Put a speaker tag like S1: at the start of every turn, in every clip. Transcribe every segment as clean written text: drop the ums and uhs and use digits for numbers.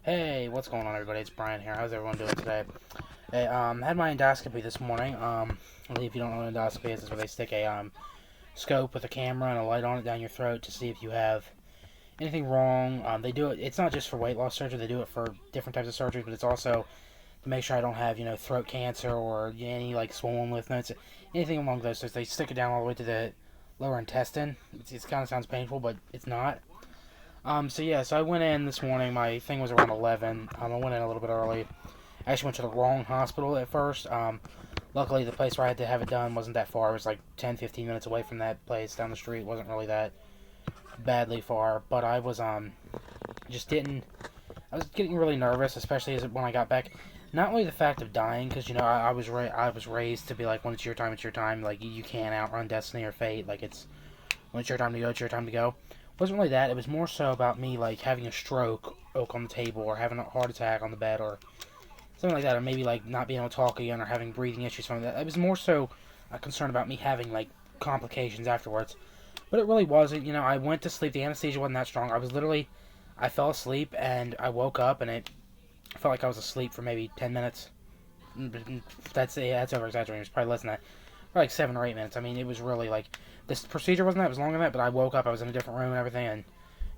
S1: Hey, what's going on, everybody? It's Brian here. How's everyone doing today? Hey, had my endoscopy this morning. If you don't know what endoscopy is, it's where they stick a scope with a camera and a light on it down your throat to see if you have anything wrong. They do it. It's not just for weight loss surgery. They do it for different types of surgery, but it's also to make sure I don't have throat cancer or any like swollen lymph nodes, anything along those lines. They stick it down all the way to the lower intestine. It kind of sounds painful, but it's not. So I went in this morning. My thing was around 11. I went in a little bit early. I actually went to the wrong hospital at first. Luckily, the place where I had to have it done wasn't that far. It was like 10, 15 minutes away from that place down the street. It wasn't really that badly far. But I was, just didn't, I was getting really nervous, especially when I got back. Not only the fact of dying, because, I was raised to be like, when it's your time, it's your time. Like, you can't outrun destiny or fate. Like, when it's your time to go, it's your time to go. It wasn't really that. It was more so about me, like, having a stroke on the table or having a heart attack on the bed or something like that, or maybe like not being able to talk again, or having breathing issues, something like that. It was more so a concern about me having like complications afterwards, but it really wasn't. I went to sleep. The anesthesia wasn't that strong. I fell asleep and I woke up and it felt like I was asleep for maybe 10 minutes. That's over exaggerating. It's probably less than that. Probably like 7 or 8 minutes. I mean, it was really like this procedure wasn't that. It was longer than that, but I woke up. I was in a different room and everything, and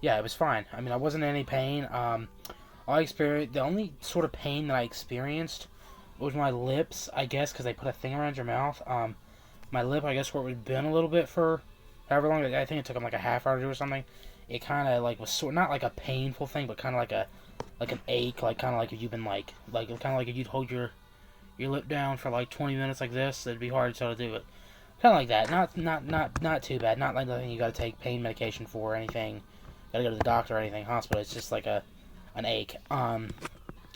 S1: yeah, it was fine. I mean, I wasn't in any pain. The only sort of pain that I experienced was my lips, I guess, because they put a thing around your mouth. My lip, I guess, where it would bend a little bit for however long. I think it took them like a half hour to do or something. It kind of like was not like a painful thing, but kind of like an ache, like kind of like if you've been like kind of like if you'd hold your lip down for like 20 minutes like this, it'd be hard to do it. Kind of like that. Not too bad. Not like nothing you got to take pain medication for or anything. Got to go to the doctor or anything. Hospital. It's just like an ache.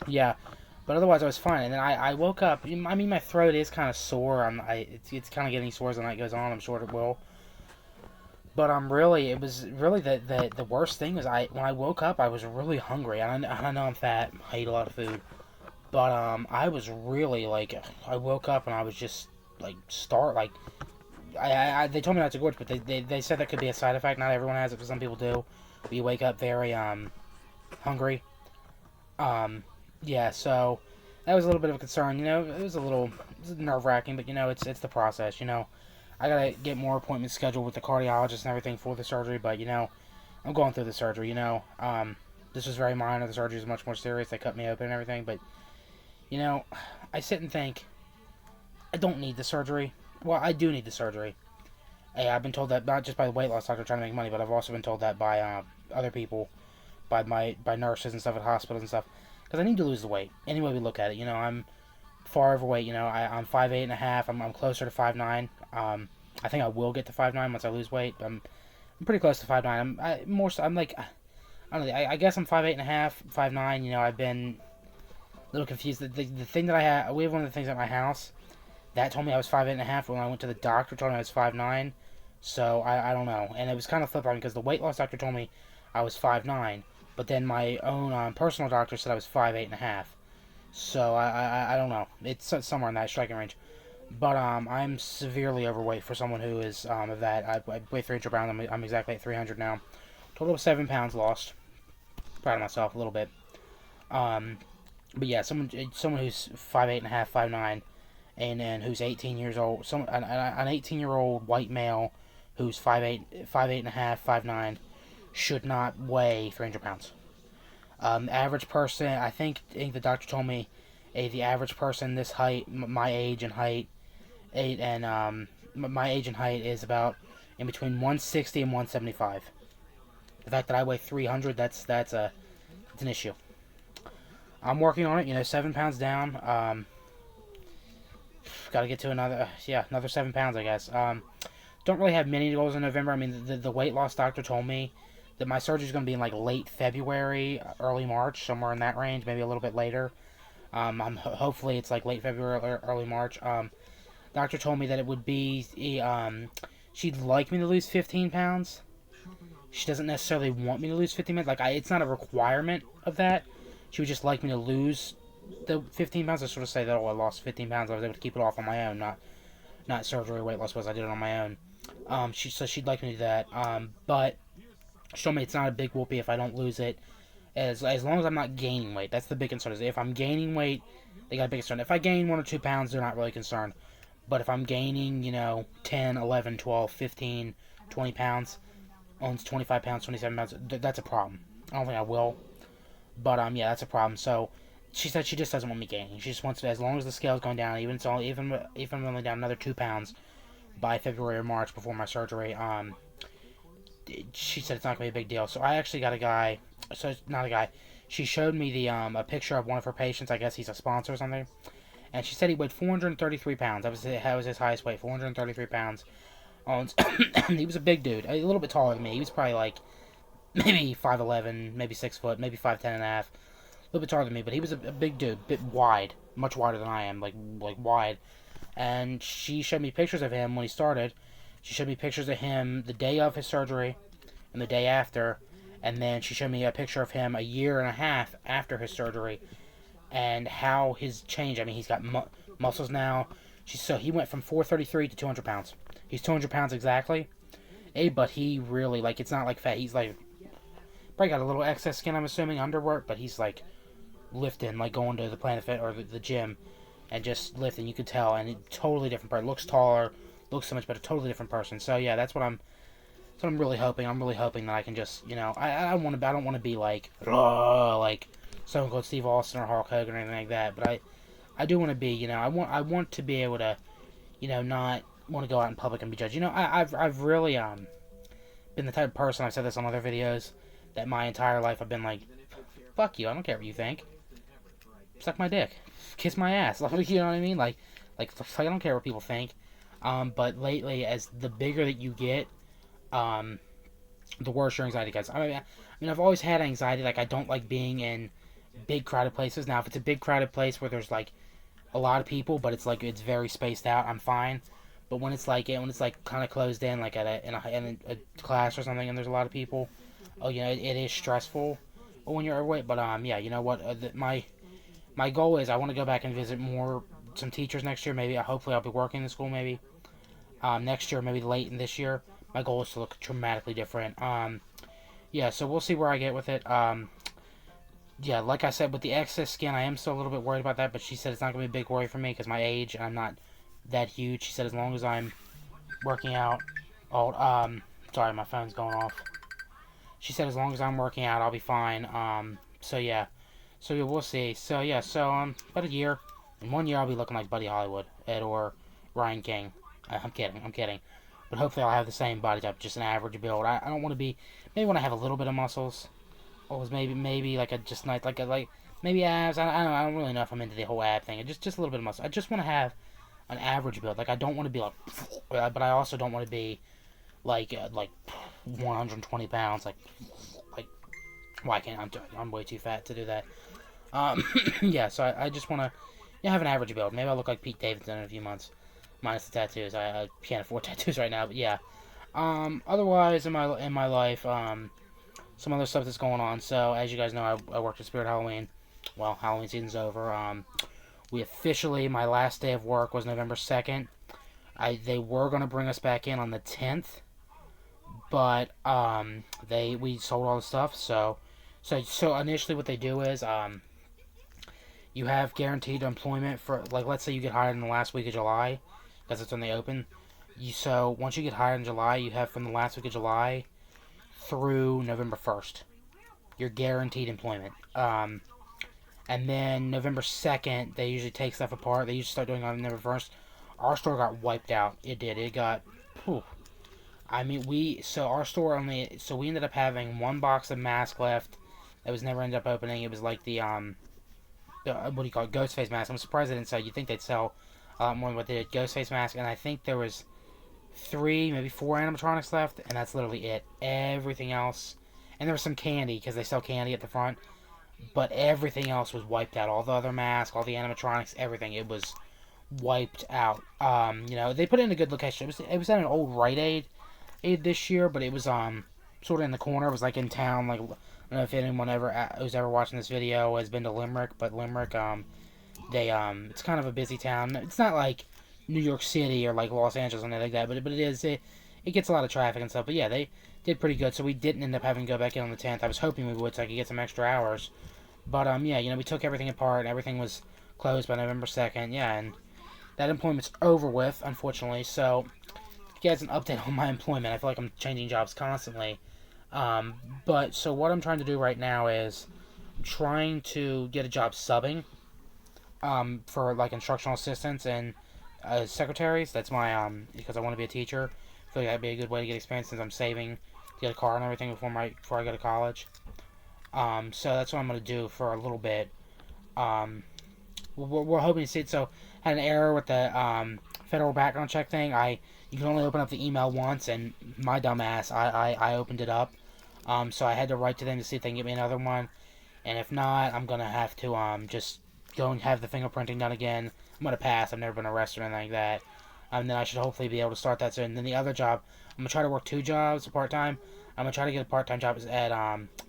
S1: Yeah, but otherwise I was fine. And then I woke up. I mean, my throat is kind of sore. It's kind of getting sore as the night goes on. I'm sure it will. But it was really the worst thing was when I woke up, I was really hungry. I know I'm fat. I eat a lot of food. But I was really like, I woke up and I was just like they told me not to gorge, but they said that could be a side effect. Not everyone has it, but some people do. But you wake up very hungry. Um, yeah, so that was a little bit of a concern. It was a little nerve wracking, but it's the process. I gotta get more appointments scheduled with the cardiologist and everything for the surgery, but I'm going through the surgery. This was very minor. The surgery is much more serious. They cut me open and everything, but you know, I sit and think I don't need the surgery. Well, I do need the surgery. Hey, I've been told that not just by the weight loss doctor trying to make money, but I've also been told that by other people, by nurses and stuff at hospitals and stuff, because I need to lose the weight. Any way we look at it, I'm far overweight. I'm 5'8" and a half. I'm closer to 5'9". I think I will get to 5'9" once I lose weight. I'm pretty close to 5'9". I'm like, I don't know. I guess I'm 5'8" and a half, 5'9". I've been a little confused. The thing that I have, we have one of the things at my house that told me I was 5'8" and a half. When I went to the doctor, told me I was 5'9". So I don't know, and it was kind of flip on because the weight loss doctor told me I was 5'9", but then my own personal doctor said I was 5'8" and a half. So I don't know. It's somewhere in that striking range. But I'm severely overweight for someone who is of that. I weigh 300 pounds. I'm exactly at 300 now. Total of 7 pounds lost. Proud of myself a little bit. Um, but yeah, someone who's 5'8" and a half, 5'9", and who's 18 years old. An 18-year-old white male who's 5'8" and a half, 5'9", should not weigh 300 pounds. Average person, I think the doctor told me, the average person this height, my age and height, my age and height is about in between 160 and 175. The fact that I weigh 300, it's an issue. I'm working on it. 7 pounds down. Got to get to another 7 pounds, I guess. Don't really have many goals in November. I mean, the weight loss doctor told me that my surgery is going to be in like late February, early March, somewhere in that range, maybe a little bit later. Hopefully it's like late February or early March. Doctor told me that it would be she'd like me to lose 15 pounds. She doesn't necessarily want me to lose 15 pounds. It's not a requirement of that. She would just like me to lose the 15 pounds. I sort of say that I lost 15 pounds. I was able to keep it off on my own, not surgery weight loss was. I did it on my own. She'd like me to do that. But she told me it's not a big whoopee if I don't lose it. As long as I'm not gaining weight. That's the big concern. Is if I'm gaining weight, they got a big concern. If I gain 1 or 2 pounds, they're not really concerned. But if I'm gaining, 10, 11, 12, 15, 20 pounds, owns 25 pounds, 27 pounds, that's a problem. I don't think I will. But, yeah, that's a problem. So, she said she just doesn't want me gaining. She just wants, as long as the scale's going down, even I'm only down another 2 pounds by February or March before my surgery, she said it's not going to be a big deal. So, I actually got a guy, so, not a guy, she showed me a picture of one of her patients. I guess he's a sponsor or something. And she said he weighed 433 pounds. That was his highest weight, 433 pounds. He was a big dude, a little bit taller than me. He was probably like maybe 5'11", maybe 6 foot, maybe 5'10 and a half. A little bit taller than me, but he was a big dude, bit wide, much wider than I am, like wide. And she showed me pictures of him when he started. She showed me pictures of him the day of his surgery and the day after. And then she showed me a picture of him a year and a half after his surgery. And how his change. I mean, he's got muscles now. So he went from 433 to 200 pounds. He's 200 pounds exactly. But he really, like, it's not like fat. He's like, probably got a little excess skin, I'm assuming, underwork. But he's like lifting, like going to the Planet Fit or the gym and just lifting. You could tell. And totally different person. Looks taller. Looks so much better. Totally different person. So yeah, that's what I'm really hoping. I'm really hoping that I can just, I don't want to be like Stone Cold Steve Austin or Hulk Hogan or anything like that, but I do want to be, I want to be able to, not want to go out in public and be judged. I've really been the type of person, I've said this on other videos, that my entire life I've been like, fuck you, I don't care what you think. Suck my dick, kiss my ass, you know what I mean? Like I don't care what people think. But lately, as the bigger that you get, the worse your anxiety gets. I mean, I've always had anxiety. Like, I don't like being in big crowded places. Now, if it's a big crowded place where there's like a lot of people, but it's very spaced out, I'm fine. But when it's like kind of closed in, like in a class or something, and there's a lot of people, it is stressful when you're overweight. But yeah, you know what? My goal is I want to go back and visit some teachers next year. Maybe hopefully I'll be working in the school maybe next year, maybe late in this year. My goal is to look dramatically different. Yeah, so we'll see where I get with it. Yeah, like I said, with the excess skin, I am still a little bit worried about that, but she said it's not going to be a big worry for me because my age, and I'm not that huge. She said as long as I'm working out, sorry, my phone's going off. She said as long as I'm working out, I'll be fine. So yeah, we'll see. So yeah, about a year. In 1 year, I'll be looking like Buddy Hollywood, or Ryan King. I'm kidding. But hopefully I'll have the same body type, just an average build. I don't want to be, maybe when I have a little bit of muscles, or maybe like maybe abs. I don't really know if I'm into the whole ab thing. Just a little bit of muscle. I just want to have an average build. Like, I don't want to be like, but I also don't want to be like 120 pounds. Like, why can't I'm way too fat to do that. Yeah. So I just want to have an average build. Maybe I'll look like Pete Davidson in a few months. Minus the tattoos. I can't afford tattoos right now, but yeah. Otherwise, in my life, some other stuff that's going on. So, as you guys know, I worked at Spirit Halloween. Well, Halloween season's over. My last day of work was November 2nd. They were going to bring us back in on the 10th, but we sold all the stuff. So initially what they do is you have guaranteed employment for, like, let's say you get hired in the last week of July, because that's when they open. So once you get hired in July, you have from the last week of July through November 1st. You're guaranteed employment. And then November 2nd, they usually take stuff apart. They usually start doing it on November 1st. Our store got wiped out. It did. It got, whew. I mean, we ended up having one box of masks left that was never ended up opening. It was like the what do you call it, ghost face mask. I'm surprised they didn't sell. You'd think they'd sell a lot more than what they did. Ghost face mask, and I think there was 3, maybe 4 animatronics left, and that's literally it. Everything else, and there was some candy, because they sell candy at the front, but everything else was wiped out. All the other masks, all the animatronics, everything, it was wiped out. They put it in a good location. It was at an old Rite Aid this year, but it was sort of in the corner. It was like in town. Like, I don't know if anyone who's ever watching this video has been to Limerick, but Limerick, it's kind of a busy town. It's not like New York City or like Los Angeles or anything like that, but it is. It gets a lot of traffic and stuff. But yeah, they did pretty good, so we didn't end up having to go back in on the 10th. I was hoping we would, so I could get some extra hours. But, yeah, we took everything apart, and everything was closed by November 2nd, yeah, and that employment's over with, unfortunately, so to get an update on my employment, I feel like I'm changing jobs constantly. But, so what I'm trying to do right now is I'm trying to get a job subbing, for, like, instructional assistants and secretaries. That's my, because I want to be a teacher. I feel like that'd be a good way to get experience since I'm saving to get a car and everything before I go to college. So that's what I'm going to do for a little bit. We're hoping to see it. So, had an error with the federal background check thing. You can only open up the email once, and my dumbass, I opened it up. So I had to write to them to see if they can get me another one. And if not, I'm going to have to just go and have the fingerprinting done again. I'm going to pass. I've never been arrested or anything like that. And then I should hopefully be able to start that soon. And then the other job, I'm going to try to work 2 jobs part-time. I'm going to try to get a part-time job at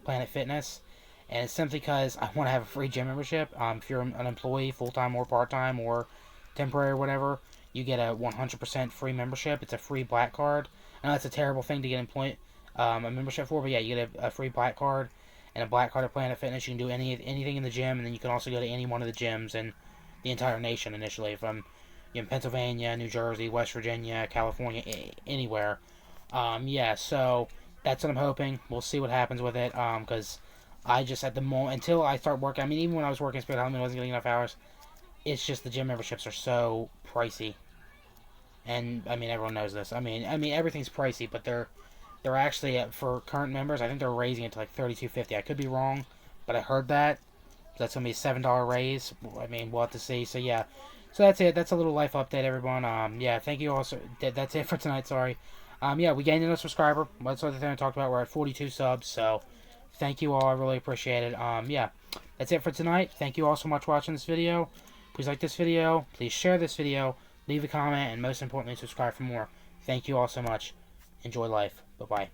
S1: Planet Fitness. And it's simply because I want to have a free gym membership. If you're an employee, full-time or part-time or temporary or whatever, you get a 100% free membership. It's a free black card. I know that's a terrible thing to get a membership for, but yeah, you get a free black card and a black card at Planet Fitness. You can do anything in the gym, and then you can also go to any one of the gyms in the entire nation initially, from Pennsylvania, New Jersey, West Virginia, California, anywhere. Yeah, so that's what I'm hoping. We'll see what happens with it, because I just, at the moment, until I start working, I mean, even when I was working at Spirit Halloween, I wasn't getting enough hours. It's just the gym memberships are so pricey. And, I mean, everyone knows this. I mean, everything's pricey, but they're actually, for current members, I think they're raising it to like $32.50. I could be wrong, but I heard that. That's going to be a $7 raise. I mean, we'll have to see. So, yeah. So, that's it. That's a little life update, everyone. Yeah, thank you all. That's it for tonight, sorry. Yeah, we gained another subscriber. That's the other thing I talked about. We're at 42 subs, so thank you all. I really appreciate it. Yeah, that's it for tonight. Thank you all so much for watching this video. Please like this video. Please share this video. Leave a comment, and most importantly, subscribe for more. Thank you all so much. Enjoy life. Bye-bye.